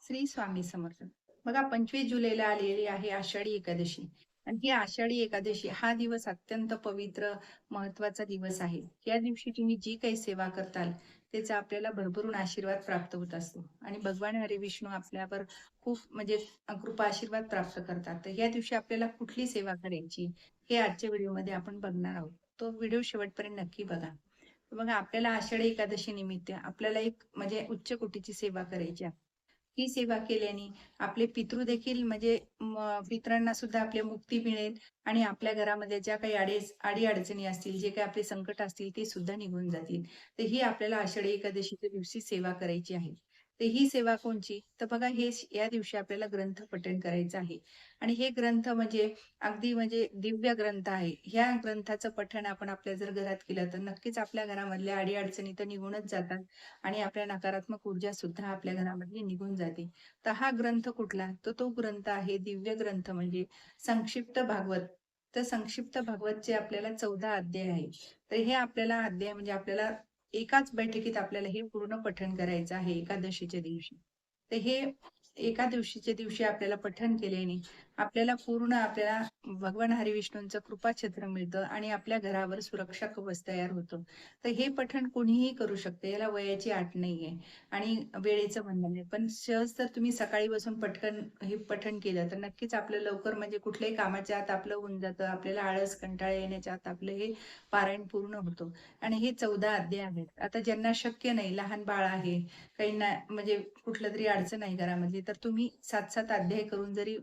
श्री स्वामी समर्थ. बघा 25 जुलैला आलेली आहे आषाढी एकादशी आणि ही आषाढी एकादशी हा दिवस अत्यंत पवित्र महत्वाचा दिवस आहे. या दिवशी तुम्ही जी काही सेवा करताल त्याचा आपल्याला भरभरून आशीर्वाद प्राप्त होत असतो आणि भगवान हरी विष्णू आपल्यावर खूप कृपा आशीर्वाद प्राप्त करतात. तर या दिवशी आपल्याला कुठली सेवा करायची हे आजच्या व्हिडिओमध्ये आपण बघणार आहोत. तो व्हिडिओ शेवटपर्यंत नक्की बघा. बघा आपल्याला आषाढी एकादशी निमित्त आपल्याला एक उच्च कोटीची सेवा करायची आहे. ही सेवा केल्याने आपले पितृ देखील पितरांना सुद्धा आपल्या मुक्ती मिळेल आणि आपल्या घरामध्ये ज्या काही अडी-अडचणी असतील, जे काही आपले संकट असतील ते सुद्धा निघून जातील. तर ही आपल्याला आषाढी एकादशीच्या दिवशी सेवा करायची आहे. तर ही सेवा कोणची? तर बघा या दिवशी आपल्याला ग्रंथ पठण करायचं आहे आणि हे ग्रंथ अगदी दिव्य ग्रंथ आहे. ह्या ग्रंथाचं पठण आपण आपल्या जर घरात केलं तर नक्कीच आपल्या घरामधल्या अडी-अडचणी तर निघूनच जातात आणि आपल्या नकारात्मक ऊर्जा सुद्धा आपल्या घरामध्ये निघून जाते. तर हा ग्रंथ कुठला? तर तो ग्रंथ आहे दिव्य ग्रंथ म्हणजे संक्षिप्त भागवत. तर संक्षिप्त भागवतचे आपल्याला 14 अध्याय आहे. तर हे आपल्याला अध्याय आपल्याला एकाच बैठकीत आपल्याला हे पूर्ण पठण करायचं आहे एकादशीच्या दिवशी. तर हे एका दिवशीच्या दिवशी आपल्याला पठण केल्याने आपल्याला भगवान हरिविष्णूंचं कृपाछत्र मिळतं आणि आपल्या घरावर सुरक्षा कवच तयार होतं. तर हे पठण कोणीही करू शकते. याला वयाची अट नाहीये आणि वेळेचं बंधन नाही. पण सहज जर तुम्ही सकाळी बसून पटकन हे पठण केलं, तर नक्कीच आपलं लवकर कुठल्याही कामाच्या आत आपलं होऊन जातं. आपल्याला आळस, कंटाळा येण्याच्या आत आपलं हे पारायण पूर्ण होतं आणि हे 14 अध्याय आहेत. आता ज्यांना शक्य नाही, लहान बाळ आहे, काहींना कुठलं तरी अडचण आहे घरामधली, तर तुम्ही 7-7 अध्याय करून जरी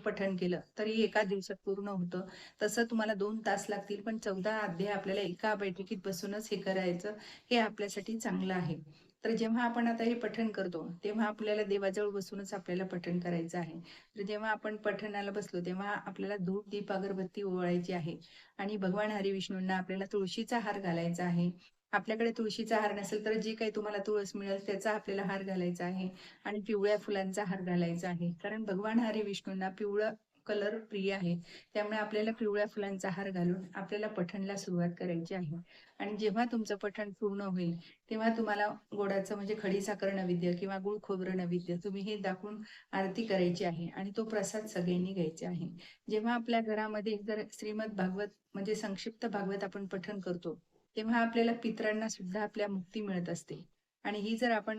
पठण केलं, तरी एका दिवसात पूर्ण होतं. तसं तुम्हाला 2 तास लागतील, पण 14 अध्याय आपल्याला एका बैठकीत बसूनच हे करायचं, हे आपल्यासाठी चांगलं आहे. तर जेव्हा आपण आता हे पठण करतो, तेव्हा आपल्याला देवाजवळ बसूनच आपल्याला पठण करायचं आहे. तर जेव्हा आपण पठणाला बसलो, तेव्हा आपल्याला धूप, दीप, अगरबत्ती ओवाळायची आहे आणि भगवान हरिविष्णूंना आपल्याला तुळशीचा हार घालायचा आहे. आपल्याकडे तुळशीचा हार नसेल तर जी काही तुम्हाला तुळस मिळेल त्याचा आपल्याला हार घालायचा आहे आणि पिवळ्या फुलांचा हार घालायचा आहे. कारण भगवान हरिविष्णूंना पिवळं कलर प्रिय आहे. त्यामुळे आपल्याला पिवळ्या फुलांचा हार घालून आपल्याला पठणला सुरुवात करायची आहे. आणि जेव्हा तुमचं पठण पूर्ण होईल, तेव्हा तुम्हाला गोडाचं खडीसाखर नैवेद्य किंवा गुळ खोबरं नैवेद्य तुम्ही हे दाखवून आरती करायची आहे आणि तो प्रसाद सगळ्यांनी घ्यायचा आहे. जेव्हा आपल्या घरामध्ये जर श्रीमद भागवत संक्षिप्त भागवत आपण पठण करतो, तेव्हा आपल्याला पितरांना सुद्धा आपल्या मुक्ती मिळत असते. आणि ही जर आपण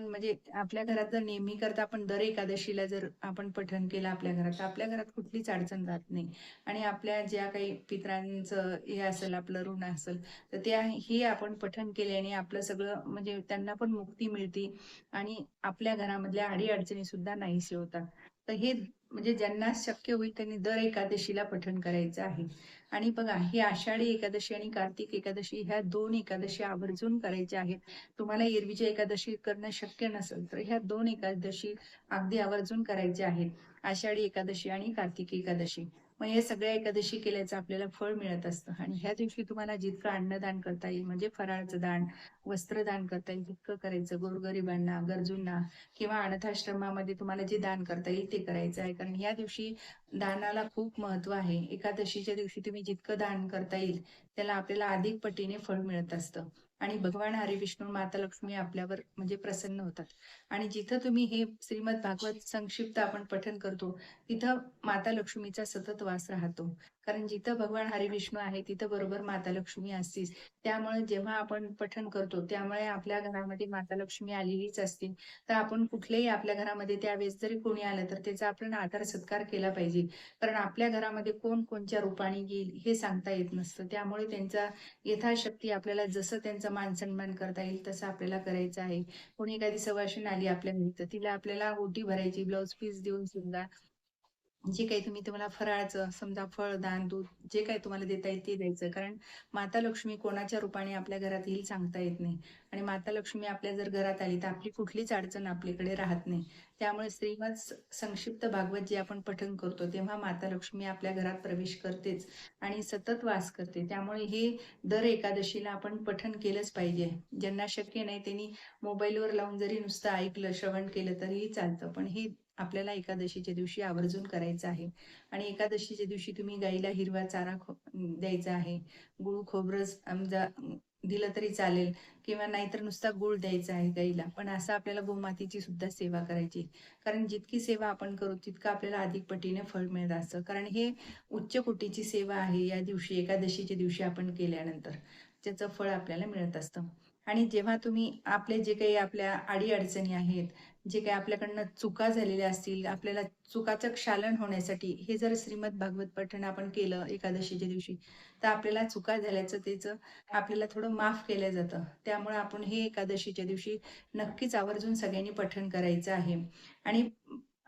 आपल्या घरात जर नेहमी करता आपण दर एकादशीला जर आपण पठण केलं आपल्या घरात, तर आपल्या घरात कुठलीच अडचण राहत नाही. आणि आपल्या ज्या काही पितरांचं हे असेल, आपलं ऋण असेल, तर हे आपण पठण केल्याने आपलं सगळं त्यांना पण मुक्ती मिळते आणि आपल्या घरामधल्या अडी-अडचणी सुद्धा नाहीसे होतात. तर हे ज्यांना शक्य होईल त्यांनी दर एकादशीला पठण करायचं आहे. आणि बघा ही आषाढी एकादशी आणि कार्तिक एकादशी ह्या 2 एकादशी आवर्जून करायच्या आहेत. तुम्हाला एरवीच्या एकादशी करणं शक्य नसेल, तर ह्या 2 एकादशी अगदी आवर्जून करायच्या आहेत. आषाढी एकादशी आणि कार्तिकी एकादशी. मग हे सगळ्या एकादशी केल्याचं आपल्याला फळ मिळत असतं आणि ह्या दिवशी तुम्हाला जितकं अन्नदान करता येईल फराळाचं दान, वस्त्रदान करता येईल तितकं करायचं. गोरगरिबांना, गरजूंना किंवा अनाथाश्रमामध्ये तुम्हाला जे दान करता येईल ते करायचं आहे. कारण ह्या दिवशी दानाला खूप महत्त्व आहे. एकादशीच्या दिवशी तुम्ही जितकं दान करता येईल, त्याला आपल्याला अधिक पटीने फळ मिळत असतं. आणि भगवान हरिविष्णू, माता लक्ष्मी आपल्यावर प्रसन्न होतात. आणि जिथं तुम्ही हे श्रीमद भागवत संक्षिप्त आपण पठण करतो, तिथं माता लक्ष्मीचा सतत वास राहतो. कारण जिथं भगवान हरिविष्णू आहे, तिथं बरोबर माता लक्ष्मी असतेच. त्यामुळे जेव्हा आपण पठण करतो, त्यामुळे आपल्या घरामध्ये माता लक्ष्मी आलेलीच असते. तर आपण कुठल्याही आपल्या घरामध्ये त्यावेळेस जरी कोणी आलं, तर त्याचा आपण आदर सत्कार केला पाहिजे. कारण आपल्या घरामध्ये कोण कोणत्या रूपाने येईल हे सांगता येत नसतं. त्यामुळे त्यांचा यथाशक्ती आपल्याला जसं त्यांचा मान-सन्मान करता येईल तसं आपल्याला करायचं आहे. कोणी एखादी सवाशीण आली आपल्या घरी, तर तिला आपल्याला ओटी भरायची, ब्लाउज पीस देऊन सुद्धा जे काही तुम्हाला फराळाचं समजा फळ, दान, दूध जे काही तुम्हाला देता येईल ते द्यायचं. कारण माता लक्ष्मी कोणाच्या रूपाने आपल्या घरात येईल सांगता येत नाही. आणि माता लक्ष्मी आपल्या जर घरात आली, तर आपली कुठलीच अडचण आपल्याकडे राहत नाही. त्यामुळे श्रीमद संक्षिप्त भागवत जे आपण पठण करतो, तेव्हा माता लक्ष्मी आपल्या घरात प्रवेश करतेच आणि सतत वास करते. त्यामुळे हे दर एकादशीला आपण पठण केलंच पाहिजे. ज्यांना शक्य नाही त्यांनी मोबाईलवर लावून जरी नुसतं ऐकलं, श्रवण केलं तरीही चालतं. पण हे आपल्याला एकादशीच्या दिवशी आवर्जून करायचं आहे. आणि एकादशीच्या दिवशी तुम्ही गाईला हिरवा चारा द्यायचा आहे. गूळ खोबरं समजा दिलं तरी चालेल किंवा नाहीतर नुसता गूळ द्यायचा आहे गाईला. पण असं आपल्याला गोमातेची सुद्धा सेवा करायची. कारण जितकी सेवा आपण करू तितकं आपल्याला अधिक पटीने फळ मिळत असतं. कारण हे उच्च कोटीची सेवा आहे. या दिवशी एकादशीच्या दिवशी आपण केल्यानंतर त्याचं फळ आपल्याला मिळत असतं. आणि जेव्हा तुम्ही आपले जे काही आपल्या अडी-अडचणी आहेत, जे काही आपल्याकडनं चुका झालेल्या असतील, आपल्याला चुकाचं क्षालन होण्यासाठी हे जर श्रीमद भागवत पठण आपण केलं एकादशीच्या दिवशी, तर आपल्याला चुका झाल्याचं त्याचं आपल्याला थोडं माफ केलं जातं. त्यामुळे आपण हे एकादशीच्या दिवशी नक्कीच आवर्जून सगळ्यांनी पठण करायचं आहे. आणि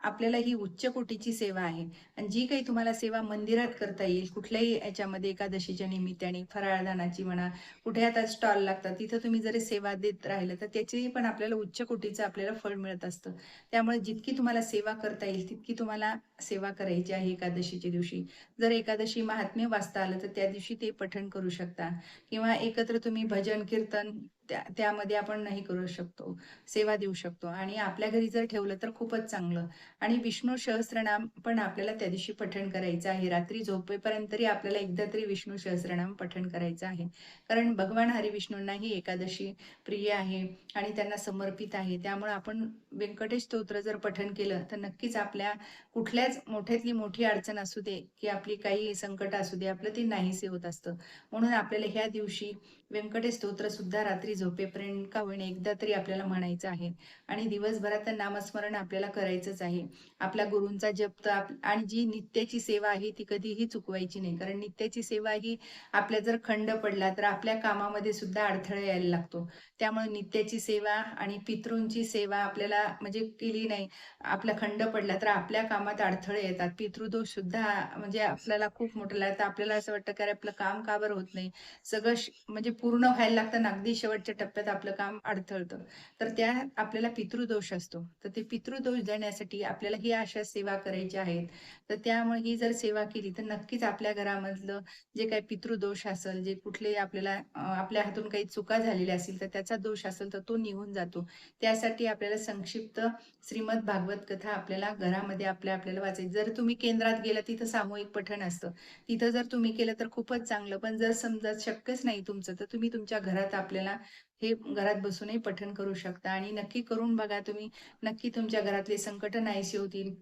आपल्याला ही उच्च कोटीची सेवा आहे आणि जी काही तुम्हाला सेवा मंदिरात करता येईल कुठल्याही याच्यामध्ये एकादशीच्या निमित्ताने फराळदानाची म्हणा, कुठे आता स्टॉल लागतात तिथं तुम्ही जरी सेवा देत राहिलं तर त्याची पण आपल्याला उच्च कोटीचं आपल्याला फळ मिळत असतं. त्यामुळे जितकी तुम्हाला सेवा करता येईल तितकी तुम्हाला सेवा करायची आहे एकादशीच्या दिवशी. जर एकादशी महात्म्य वाचता आलं तर त्या दिवशी ते पठण करू शकता किंवा एकत्र तुम्ही भजन कीर्तन त्यामध्ये आपण नाही करू शकतो, सेवा देऊ शकतो. आणि आपल्या घरी जर ठेवलं तर खूपच चांगलं. आणि विष्णू सहस्त्रनाम पण आपल्याला त्या दिवशी पठण करायचं आहे. रात्री झोपेपर्यंत तरी आपल्याला एकदा तरी विष्णू सहस्त्रनाम पठण करायचं आहे. कारण भगवान हरिविष्णूंना ही एकादशी प्रिय आहे आणि त्यांना समर्पित आहे. त्यामुळे आपण व्यंकटेश स्तोत्र जर पठण केलं तर नक्कीच आपल्या कुठल्याच मोठ्यातली मोठी अडचण असू दे की आपली काही संकट असू दे आपलं ते नाहीसे होत असतं. म्हणून आपल्याला ह्या दिवशी व्यंकटेश स्तोत्र सुद्धा रात्री झोपेपर्यंत का होईना एकदा तरी आपल्याला म्हणायचं आहे. आणि दिवसभरात नामस्मरण आपल्याला करायचंच आहे. आपल्या गुरूंचा जप तर आणि जी नित्याची सेवा आहे ती कधीही चुकवायची नाही. कारण नित्याची सेवा ही आपल्या जर खंड पडला तर आपल्या कामामध्ये सुद्धा अडथळा यायला लागतो. त्यामुळे नित्याची सेवा आणि पितृंची सेवा आपल्याला म्हणजे केली नाही, आपला खंड पडला तर आपल्या कामात अडथळे येतात. पितृदोष सुद्धा म्हणजे आपल्याला खूप मोठं लागतं. आपल्याला असं वाटतं की अरे आपलं काम का बरं होत नाही. सगळं म्हणजे पूर्ण व्हायला लागतं आणि अगदी शेवटच्या टप्प्यात आपलं काम अडथळतं. तर त्या आपल्याला पितृदोष असतो. तर ते पितृदोष देण्यासाठी आपल्याला ही अशा सेवा करायच्या आहेत. तर त्यामुळे ही जर सेवा केली तर नक्कीच आपल्या घरामधलं जे काही पितृदोष असेल, जे कुठले आपल्याला आपल्या हातून काही चुका झालेल्या असतील, तर त्याचा दोष असेल तर तो निघून जातो. त्यासाठी आपल्याला संक्षिप्त श्रीमद भागवत कथा आपल्याला घरामध्ये आपल्याला वाचायची. जर तुम्ही केंद्रात गेला तिथं सामूहिक पठण असतं. तिथं जर तुम्ही केलं तर खूपच चांगलं. पण जर समजा शक्यच नाही तुमचं, तर तुम्ही तुमच्या घरात आपल्याला हे घरात बसूनही पठण करू शकता आणि नक्की करून बघा तुम्ही. नक्की तुमच्या घरातले संकट नाहीसे होतील.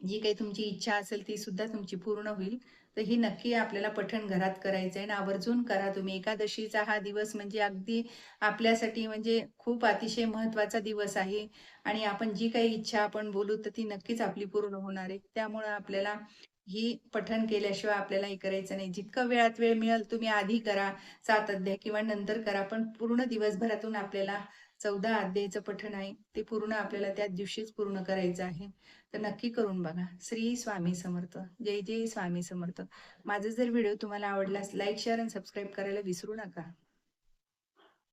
जी काही तुमची इच्छा असेल ती सुद्धा तुमची पूर्ण होईल. तर ही नक्की आपल्याला पठण घरात करायचं आहे आणि आवर्जून करा तुम्ही. एकादशीचा हा दिवस म्हणजे अगदी आपल्यासाठी म्हणजे खूप अतिशय महत्त्वाचा दिवस आहे आणि आपण जी काही इच्छा आपण बोलू तर ती नक्कीच आपली पूर्ण होणार आहे. त्यामुळं आपल्याला ही पठण केल्याशिवाय आपल्याला हे करायचं नाही. जितकं वेळात वेळ मिळेल तुम्ही आधी करा 7 अध्याय किंवा नंतर करा. पण पूर्ण दिवसभरातून आपल्याला 14 अध्यायचं पठण आहे. ते पूर्ण आपल्याला त्या दिवशीच पूर्ण करायचं आहे. तर नक्की करून बघा. श्री स्वामी समर्थ. जय जय स्वामी समर्थ. माझा जर व्हिडिओ तुम्हाला आवडल्यास लाईक, शेअर आणि सबस्क्राईब करायला विसरू नका.